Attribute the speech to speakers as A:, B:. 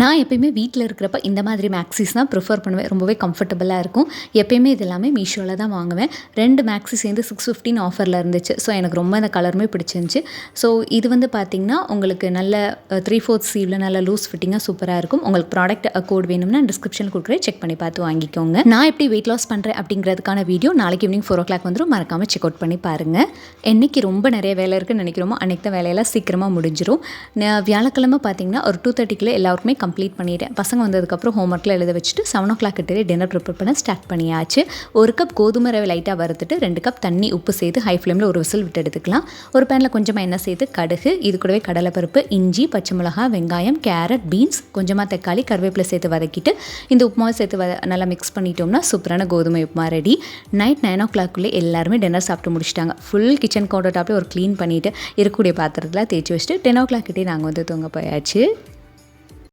A: நான் எப்பயுமே வீட்டில் இருக்கிறப்ப இந்த மாதிரி மேக்ஸிஸ் தான் ப்ரிஃபர் பண்ணுவேன். ரொம்பவே கம்ஃபர்டபுளாக இருக்கும். எப்பயுமே இது எல்லாமே மீஷோவில் தான் வாங்குவேன். 2 மேக்ஸி சேர்ந்து 615 ஆஃபரில் இருந்துச்சு. ஸோ எனக்கு ரொம்ப அந்த கலருமே பிடிச்சிருந்துச்சு. ஸோ இது வந்து பார்த்திங்கன்னா உங்களுக்கு நல்ல 3/4 ஸ்லீவில் நல்ல லூஸ் ஃபிட்டிங்காக சூப்பராக இருக்கும். உங்களுக்கு ப்ராடக்ட் கோட் வேணும்னா டிஸ்கிரிப்ஷனில் கொடுக்குறேன், செக் பண்ணி பார்த்து வாங்கிக்கோங்க. நான் எப்படி வெயிட் லாஸ் பண்ணுறேன் அப்படிங்கிறதுக்கான வீடியோ நாளைக்கு ஈவினிங் 4 o'clock வந்துடும். மறக்காமல் செக் அவுட் பண்ணி பாருங்கள். என்றைக்கு ரொம்ப நிறைய வேலை இருக்குன்னு நினைக்கிறோமோ அன்றைக்கி தான் வேலையெல்லாம் சீக்கிரமாக முடிஞ்சிடும். வியாழக்கிழமை பார்த்திங்கன்னா ஒரு 2:30 எல்லாருக்குமே கம்ப்ளீட் பண்ணிட்டேன். பசங்க வந்ததுக்கப்புறம் ஹோம்ஒர்க்கில் எழுத வச்சுட்டு 7 o'clock கிட்டே டின்னர் ப்ரிப்பேர் பண்ண ஸ்டார்ட் பண்ணியாச்சு. 1 கப் கோதுமை ரவை லைட்டாக வறுத்துட்டு 2 கப் தண்ணி உப்பு சேர்த்து ஹை ஃப்ளேமில் ஒரு விசில் விட்டு எடுத்துக்கலாம். ஒரு பேனில் கொஞ்சமாக எண்ணெய் சேர்த்து கடுகு, இது கூடவே கடலைப்பருப்பு, இஞ்சி, பச்சை மிளகாய், வெங்காயம், கேரட், பீன்ஸ், கொஞ்சமாக தக்காளி, கருவேப்பிலை சேர்த்து வதக்கிட்டு இந்த உப்புமாவை சேர்த்து நல்லா மிக்ஸ் பண்ணிட்டோம்னா சூப்பரான கோதுமை உப்புமா ரெடி. நைட் 9 o'clock எல்லாருமே டின்னர் சாப்பிட்டு முடிச்சிட்டாங்க. ஃபுல் கிச்சன் கவுண்டர் டாப்லேயே ஒரு க்ளீன் பண்ணிவிட்டு இருக்கக்கூடிய பாத்திரத்தில் தேய்ச்சி வச்சுட்டு 10 o'clock நாங்கள் வந்து தூங்க போயாச்சு.